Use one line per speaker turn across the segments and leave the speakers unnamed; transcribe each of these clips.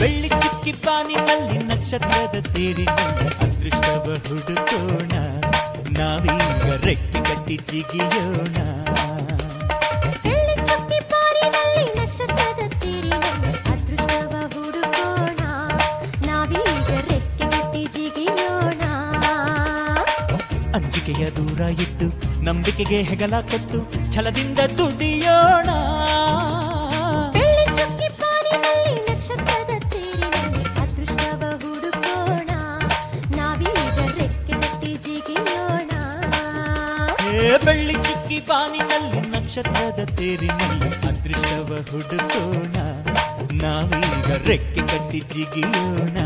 ಬೆಳ್ಳಿ ಚುಕ್ಕಿ ಬಾನಿನಲ್ಲಿ ನಕ್ಷತ್ರದ ತೇರಿನಲ್ಲಿ ಅದೃಷ್ಟವ ಹುಡುಕೋಣ, ನಾವೀಗ ರೆಕ್ಕೆ ಕಟ್ಟಿ ಜಿಗಿಯೋಣ.
ಬೆಳ್ಳಿ ಚುಕ್ಕಿ ಬಾನಿನಲ್ಲಿ ನಕ್ಷತ್ರದ ತೇರಿನಲ್ಲಿ ಅದೃಷ್ಟವ ಹುಡುಕೋಣ, ನಾವೀಗ ರೆಕ್ಕೆ ಕಟ್ಟಿ ಜಿಗಿಯೋಣ.
ಅಂಜಿಕೆಯ ದೂರ ಇಟ್ಟು ನಂಬಿಕೆಗೆ ಹೆಗಲ ಕೊಟ್ಟು ಛಲದಿಂದ ದುಡಿಯೋಣ.
ಬೆಳ್ಳಿ ಚುಕ್ಕಿ ಬಾನಿನಲ್ಲಿ ನಕ್ಷತ್ರದ ತೇರಿನಲ್ಲಿ ಅದೃಷ್ಟವ ಹುಡುಕೋಣ, ನಾವೀಗ ರೆಕ್ಕೆ ಕಟ್ಟಿ ಜಿಗಿಯೋಣ.
ಬೆಳ್ಳಿ ಚುಕ್ಕಿ ಬಾನಿನಲ್ಲಿ ನಕ್ಷತ್ರದ ತೇರಿನಲ್ಲಿ ಅದೃಷ್ಟವ ಹುಡುಕೋಣ, ನಾವೀಗ ರೆಕ್ಕೆ ಕಟ್ಟಿ ಜಿಗಿಯೋಣ.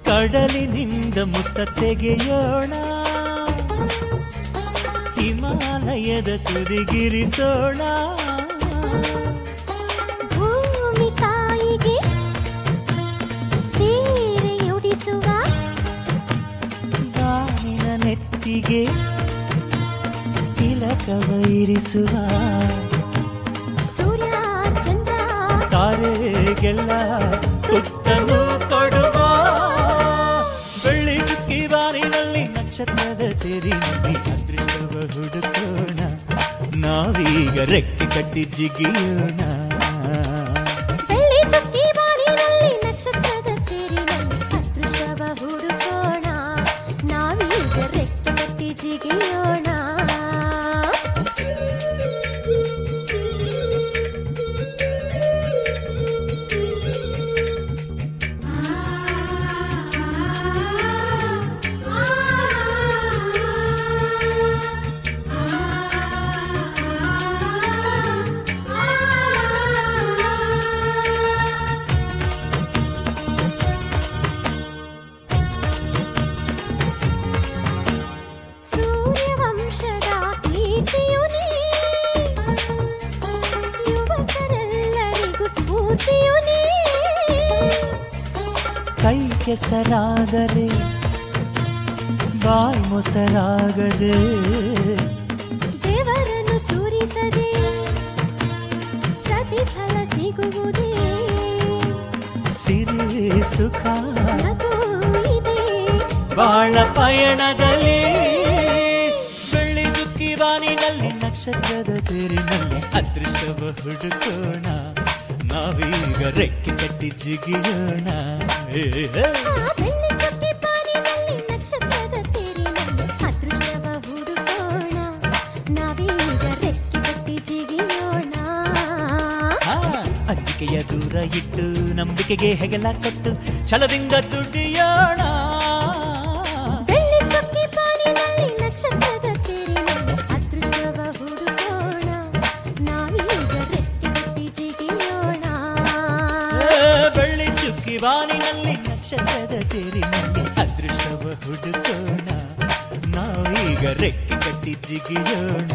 ಕಡಲಿನಿಂದ ಮುತ್ತ ತೆಗೆಯೋಣ, ಹಿಮಾಲಯದ ತುದಿಗಿರಿಸೋಣ.
ಭೂಮಿ ತಾಯಿಗೆ ಸೀರೆಯುಡಿಸುವ,
ಬಾನಿನ ನೆತ್ತಿಗೆ ತಿಲಕವ ಇರಿಸುವ.
ಸೂರ್ಯ ಚಂದ್ರ
ತಾರೆಗೆಲ್ಲ ತುತ್ತನ್ನು ಕೊಡುವ. ಬೆಳ್ಳಿ ಚುಕ್ಕಿ ಬಾನಿನಲ್ಲಿ ನಕ್ಷತ್ರದ ತೇರಿನಲ್ಲಿ ಅದೃಷ್ಟವ ಹುಡುಕೋಣ, ನಾವೀಗ ರೆಕ್ಕೆ ಕಟ್ಟಿ ಜಿಗಿಯೋಣ.
ಬೆಳ್ಳಿ ಚುಕ್ಕಿ ಬಾನಿನಲ್ಲಿ ನಕ್ಷತ್ರದ ತೇರಿನಲ್ಲಿ ಅದೃಷ್ಟವ ಹುಡುಕೋಣ, ನಾವೀಗ ರೆಕ್ಕೆ ಕಟ್ಟಿ ಜಿಗಿಯೋಣ. ಸೂರ್ಯವಂಶದ ಕೀರ್ತಿಯು ನೀ, ಯುವಕರೆಲ್ಲರಿಗೂ ಸ್ಫೂರ್ತಿಯು ನೀ.
ಕೈ ಕೆಸರಾದರೆ ಬಾಯಿ ಮೊಸರಾಗದೆ,
ದೇವರನ್ನು ಸುರಿಸದೆ ಪ್ರತಿಫಲ ಸಿಗುವುದೇ.
ಸಿರಿ ಸುಖ
ನಗು ಇದೆ
ಬಾಳ ಪಯಣದಲ್ಲಿ. ಬೆಳ್ಳಿ ಚುಕ್ಕಿ ಬಾನಿನಲ್ಲಿ ನಕ್ಷತ್ರದ ತೇರಿನಲ್ಲಿ ಅದೃಷ್ಟವ ಹುಡುಕೋಣ, ನಾವೀಗ ರೆಕ್ಕೆ ಕಟ್ಟಿ ಜಿಗಿಯೋಣ.
ಬೆಳ್ಳಿ ಚುಕ್ಕಿ ಬಾನಿನಲ್ಲಿ ನಕ್ಷತ್ರದ ತೇರಿನಲ್ಲಿ ಅದೃಷ್ಟವ ಹುಡುಕೋಣ, ನಾವೀಗ ರೆಕ್ಕೆ ಕಟ್ಟಿ ಜಿಗಿಯೋಣ.
ಅಂಜಿಕೆಯ ದೂರ ಇಟ್ಟು ನಂಬಿಕೆಗೆ ಹೆಗಲ ಕೊಟ್ಟು ಛಲದಿಂದ ದುಡಿಯೋಣ.
ಬೆಳ್ಳಿ ಚುಕ್ಕಿ ಬಾನಿನಲ್ಲಿ ನಕ್ಷತ್ರದ ತೇರಿನಲ್ಲಿ ಅದೃಷ್ಟವ ಹುಡುಕೋಣ, ನಾವೀಗ ರೆಕ್ಕೆ ಕಟ್ಟಿ ಜಿಗಿಯೋಣ.
ಬೆಳ್ಳಿ ಚುಕ್ಕಿ ಬಾನಿನಲ್ಲಿ ನಕ್ಷತ್ರದ ತೇರಿನಲ್ಲಿ ಅದೃಷ್ಟವ ಹುಡುಕೋಣ, ನಾವೀಗ ರೆಕ್ಕೆ ಕಟ್ಟಿ ಜಿಗಿಯೋಣ.